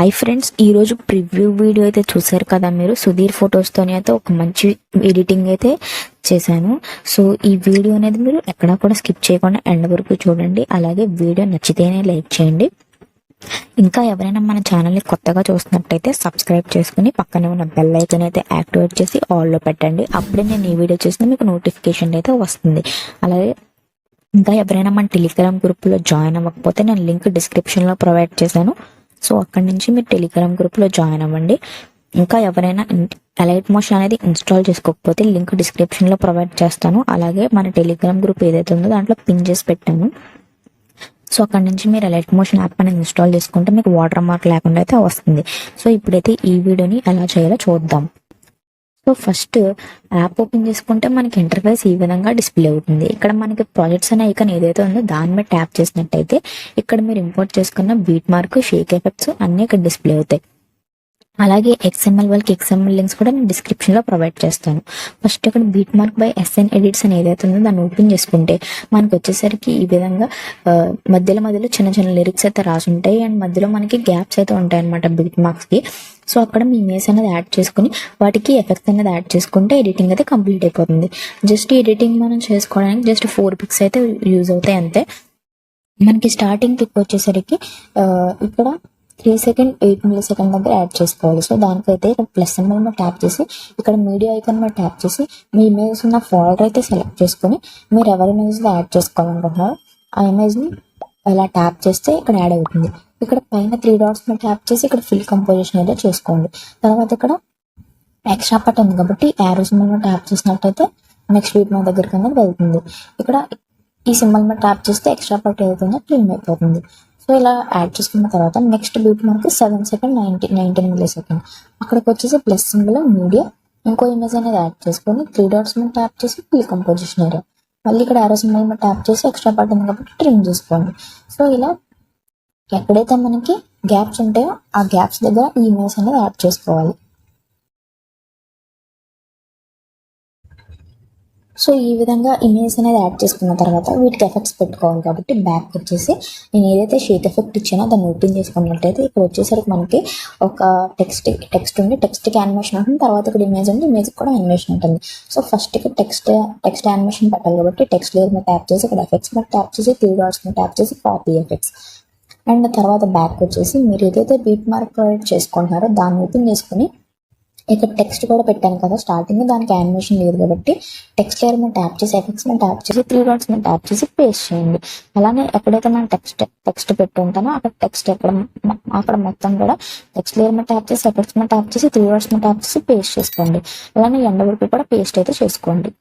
Hi friends, ఈరోజు preview video అయితే చూసారు కదా మీరు. సుధీర్ ఫొటోస్తోని అయితే ఒక మంచి ఎడిటింగ్ అయితే చేశాను. సో ఈ వీడియో అనేది మీరు ఎక్కడా కూడా స్కిప్ చేయకుండా ఎండ్ వరకు చూడండి. అలాగే వీడియో నచ్చితేనే లైక్ చేయండి. ఇంకా ఎవరైనా మన ఛానల్ని కొత్తగా చూస్తున్నట్టయితే సబ్స్క్రైబ్ చేసుకుని పక్కనే ఉన్న బెల్ ఐకాన్ అయితే యాక్టివేట్ చేసి ఆల్లో పెట్టండి. అప్పుడే నేను ఈ వీడియో చేసిన మీకు నోటిఫికేషన్ అయితే వస్తుంది. అలాగే ఇంకా ఎవరైనా మన టెలిగ్రామ్ గ్రూప్లో జాయిన్ అవ్వకపోతే నేను లింక్ డిస్క్రిప్షన్లో ప్రొవైడ్ చేశాను. సో అక్కడి నుంచి మీరు టెలిగ్రామ్ గ్రూప్లో జాయిన్ అవ్వండి. ఇంకా ఎవరైనా అలైట్ మోషన్ అనేది ఇన్స్టాల్ చేసుకోకపోతే లింక్ డిస్క్రిప్షన్లో ప్రొవైడ్ చేస్తాను. అలాగే మన టెలిగ్రామ్ గ్రూప్ ఏదైతే ఉందో దాంట్లో పిన్ చేసి పెట్టాను. సో అక్కడ నుంచి మీరు అలైట్ మోషన్ యాప్ అనేది ఇన్స్టాల్ చేసుకుంటే మీకు వాటర్ మార్క్ లేకుండా అయితే వస్తుంది. సో ఇప్పుడైతే ఈ వీడియోని ఎలా చేయాలో చూద్దాం. సో ఫస్ట్ యాప్ ఓపెన్ చేసుకుంటే మనకి ఇంటర్ఫేస్ ఈ విధంగా డిస్ప్లే అవుతుంది. ఇక్కడ మనకి ప్రాజెక్ట్స్ అనే ఐకాన్ ఏదైతే ఉందో దాని మీద ట్యాప్ చేసినట్టయితే ఇక్కడ మీరు ఇంపోర్ట్ చేసుకున్న బీట్ మార్క్, షేక్ ఎఫెక్ట్స్ అన్ని ఇక్కడ డిస్ప్లే అవుతాయి. అలాగే XML వాళ్ళకి XML లింక్స్ కూడా నేను డిస్క్రిప్షన్లో ప్రొవైడ్ చేస్తాను. ఫస్ట్ ఇక్కడ beat mark by SN edits అని ఏదైతే ఉందో దాన్ని ఓపెన్ చేసుకుంటే మనకు వచ్చేసరికి ఈ విధంగా మధ్యలో చిన్న చిన్న లిరిక్స్ అయితే రాసి ఉంటాయి. అండ్ మధ్యలో మనకి గ్యాప్స్ అయితే ఉంటాయి అనమాట బీట్ మార్క్స్కి. సో అక్కడ మీ ఇమేజ్ అనేది యాడ్ చేసుకుని వాటికి ఎఫెక్ట్స్ అనేది యాడ్ చేసుకుంటే ఎడిటింగ్ అయితే కంప్లీట్ అయిపోతుంది. జస్ట్ ఎడిటింగ్ మనం చేసుకోవడానికి జస్ట్ 4 పిక్స్ అయితే యూజ్ అవుతాయి అంతే. మనకి స్టార్టింగ్ పిక్ వచ్చేసరికి ఇక్కడ 3 సెకండ్ 8 మిల్లీ సెకండ్ దగ్గర యాడ్ చేసుకోవాలి. సో దానికైతే ఇక్కడ ప్లస్ సింబల్ మీద ట్యాప్ చేసి ఇక్కడ మీడియా ఐకాన్ మీద ట్యాప్ చేసి మీ ఇమేజ్ ఉన్న ఫోల్డర్ అయితే సెలెక్ట్ చేసుకుని మీరు ఎవరి ఇమేజ్లో యాడ్ చేసుకోవాలనుకుంటున్నారో ఆ ఇమేజ్ని అలా ట్యాప్ చేస్తే ఇక్కడ యాడ్ అవుతుంది. ఇక్కడ పైన 3 డాట్స్ మీద ట్యాప్ చేసి ఇక్కడ ఫిల్ కంపోజిషన్ అయితే చేసుకోండి. తర్వాత ఇక్కడ ఎక్స్ట్రా పార్ట్ ఉంది కాబట్టి యారో సింబల్ మీద ట్యాప్ చేసినట్టయితే నెక్స్ట్ బీట్ మార్క్ దగ్గరికి అనేది వెళ్తుంది. ఇక్కడ ఈ సింబల్ మీద ట్యాప్ చేస్తే ఎక్స్ట్రా పార్ట్ ఏదైతుందో క్లీన్ అయిపోతుంది. సో ఇలా యాడ్ చేసుకున్న తర్వాత next beat mark 7 second 19 milli second అక్కడికి వచ్చేసి ప్లస్ సింబల్ మీడియా ఇంకో ఇమేజ్ అనేది యాడ్ చేసుకొని 3 డాట్స్ మీద ట్యాప్ చేసి ఫిల్ కంపోజిషన్ ఏరియా మళ్ళీ ఇక్కడ యారో సింబల్ మీద ట్యాప్ చేసి ఎక్స్ట్రా పార్ట్ ఉంది కాబట్టి ట్రిమ్ చేసుకోండి. సో ఇలా ఎక్కడైతే మనకి గ్యాప్స్ ఉంటాయో ఆ గ్యాప్స్ దగ్గర ఈ ఇమేజ్ అనేది యాడ్ చేసుకోవాలి. సో ఈ విధంగా ఇమేజ్ అనేది యాడ్ చేసుకున్న తర్వాత వీటికి ఎఫెక్ట్స్ పెట్టుకోవాలి కాబట్టి బ్యాక్ వచ్చేసి నేను ఏదైతే షేక్ ఎఫెక్ట్ ఇచ్చానో దాన్ని ఓపెన్ చేసుకున్నట్టయితే ఇక్కడ వచ్చేసరికి మనకి ఒక టెక్స్ట్ ఉంది, టెక్స్ట్కి యానిమేషన్ ఉంటుంది. తర్వాత ఇక్కడ ఇమేజ్ ఉంది, ఇమేజ్కి కూడా యానిమేషన్ ఉంటుంది. సో ఫస్ట్ ఇక్కడ టెక్స్ట్ యానిమేషన్ పెట్టాలి కాబట్టి టెక్స్ట్ లేయర్ మీద ట్యాప్ చేసి ఇక్కడ ఎఫెక్ట్స్ మీద ట్యాప్ చేసి 3 డాట్స్ మీద ట్యాప్ చేసి కాపీ ఎఫెక్ట్స్ అండ్ తర్వాత బ్యాక్ వచ్చేసి మీరు ఏదైతే బీట్ మార్క్ ప్రొవైడ్ చేసుకుంటున్నారో దాన్ని ఓపెన్ చేసుకుని ఇక్కడ టెక్స్ట్ కూడా పెట్టాను కదా స్టార్టింగ్, దానికి యానిమేషన్ లేదు కాబట్టి టెక్స్ట్ లేయర్ మీద ట్యాప్ చేసి ఎఫెక్ట్స్ మీద ట్యాప్ చేసి 3 డాట్స్ మీద ట్యాప్ చేసి పేస్ట్ చేయండి. అలానే ఎక్కడైతే మనం టెక్స్ట్ పెట్టి ఉంటానో అక్కడ టెక్స్ట్ అక్కడ మొత్తం కూడా టెక్స్ట్ లేయర్ మీద ట్యాప్ చేసి ఎఫెక్ట్స్ మీద ట్యాప్ చేసి 3 డాట్స్ మీద ట్యాప్ చేసి పేస్ట్ చేసుకోండి. అలానే ఎండ వరకు కూడా పేస్ట్ అయితే చేసుకోండి.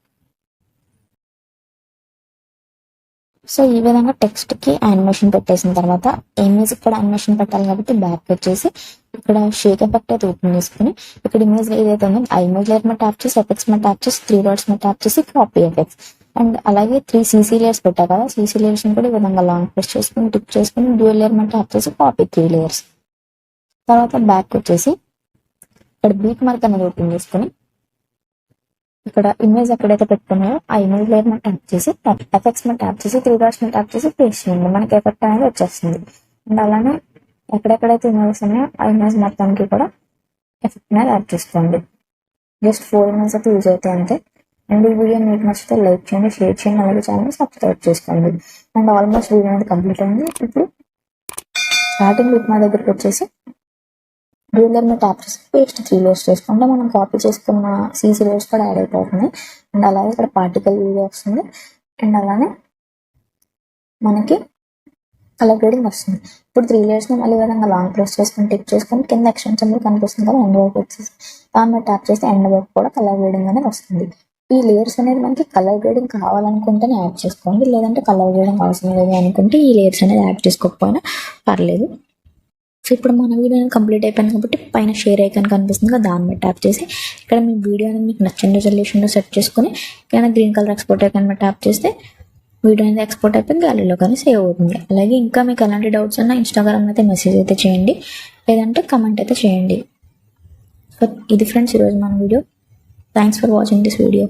సో ఈ విధంగా టెక్స్ట్కి యానిమేషన్ పెట్టేసిన తర్వాత ఇమేజ్ కూడా యానిమేషన్ పెట్టాలి కాబట్టి బ్యాక్ వచ్చేసి ఇక్కడ షేక్ ఎఫెక్ట్ అయితే ఓపెన్ చేసుకుని ఇక్కడ ఇమేజ్ ఏదైతే ఉందో ఆ ఇమేజ్ లేయర్ మీద ట్యాప్ చేసి ఎఫెక్ట్స్ మీద ట్యాప్ చేసి 3 డాట్స్ మీద ట్యాప్ చేసి కాపీ ఎఫెక్ట్స్ అండ్ అలాగే 3 CC లేయర్స్ పెట్టా కదా, CC లేయర్స్ కూడా ఈ విధంగా లాంగ్ ప్రెస్ చేసుకుని టిక్ చేసుకుని డ్యూయల్ లేయర్ మీద ట్యాప్ చేసి కాపీ 3 లేయర్స్. తర్వాత బ్యాక్ వచ్చేసి ఇక్కడ బీట్ మార్క్ అనేది ఓపెన్ చేసుకుని ఇక్కడ ఇమేజ్ ఎక్కడైతే పెట్టుకున్నాయో ఆ ఇమేజ్ లేయర్ మీద ట్యాప్ చేసి ఎఫెక్ట్స్ మీద ట్యాప్ చేసి 3 డాట్స్ మీద ట్యాప్ చేసి పేస్ట్ చేయండి. మనకి ఎఫెక్ట్ అనేది వచ్చేస్తుంది. అండ్ అలానే ఎక్కడెక్కడైతే ఇమేజెస్ ఉన్నాయో ఆ ఇమేజ్ మొత్తానికి కూడా ఎఫెక్ట్ అనేది యాడ్ చేసుకోండి. జస్ట్ 4 ఇమేజ్ అయితే యూజ్ అవుతాయి అంతే. అండ్ ఈ వీడియో మీకు నచ్చితే లైక్ చేయండి, షేర్ చేయండి, అలాగే ఛానల్ సబ్స్క్రైబ్ చేసుకోండి. అండ్ ఆల్మోస్ట్ వీడియో అనేది కంప్లీట్ అయింది. ఇప్పుడు స్టార్టింగ్ బీట్ మా దగ్గరికి వచ్చేసి డ్యూయల్ మీద ట్యాప్ చేసి పేస్ట్ 3 లేయర్స్ చేసుకుంటే మనం కాపీ చేసుకున్న CC లేయర్స్ కూడా యాడ్ అయిపోతుంది. అండ్ అలాగే ఇక్కడ పార్టికల్ వీడియో వస్తుంది. అండ్ అలానే మనకి కలర్ గ్రేడింగ్ వస్తుంది. ఇప్పుడు 3 లేయర్స్ని మళ్ళీ విధంగా లాంగ్ ప్రెస్ చేసుకుని టిక్ చేసుకుని కింద ఎక్స్టెన్స్ సింబల్ కనిపిస్తుంది కదా ఎండ్ వర్క్ వచ్చేసి దాని మీద ట్యాప్ చేస్తే ఎండ్ వర్క్ కూడా కలర్ గ్రేడింగ్ అనేది వస్తుంది. ఈ లేయర్స్ అనేది మనకి కలర్ గ్రేడింగ్ కావాలనుకుంటేనే యాడ్ చేసుకోండి, లేదంటే కలర్ గ్రేడింగ్ అవసరం లేదు అనుకుంటే ఈ లేయర్స్ అనేది యాడ్ చేసుకోకపోయినా పర్లేదు. సో ఇప్పుడు మన వీడియో అనేది కంప్లీట్ అయిపోయింది కాబట్టి పైన షేర్ ఐకాన్ కనిపిస్తుంది కదా దాని మీద ట్యాప్ చేసి ఇక్కడ మీ వీడియో అనేది మీకు నచ్చిన రెజల్యూషన్లో సెట్ చేసుకుని ఇక్కడ గ్రీన్ కలర్ ఎక్స్పోర్ట్ ఐకాన్ మీద ట్యాప్ చేస్తే వీడియో అనేది ఎక్స్పోర్ట్ అయిపోయి గ్యాలరీలో కానీ సేవ్ అవుతుంది. అలాగే ఇంకా మీకు ఎలాంటి డౌట్స్ ఉన్నా ఇన్స్టాగ్రామ్ అయితే మెసేజ్ అయితే చేయండి, లేదంటే కమెంట్ అయితే చేయండి. సో ఇది ఫ్రెండ్స్ ఈరోజు మన video. Thanks for watching this video.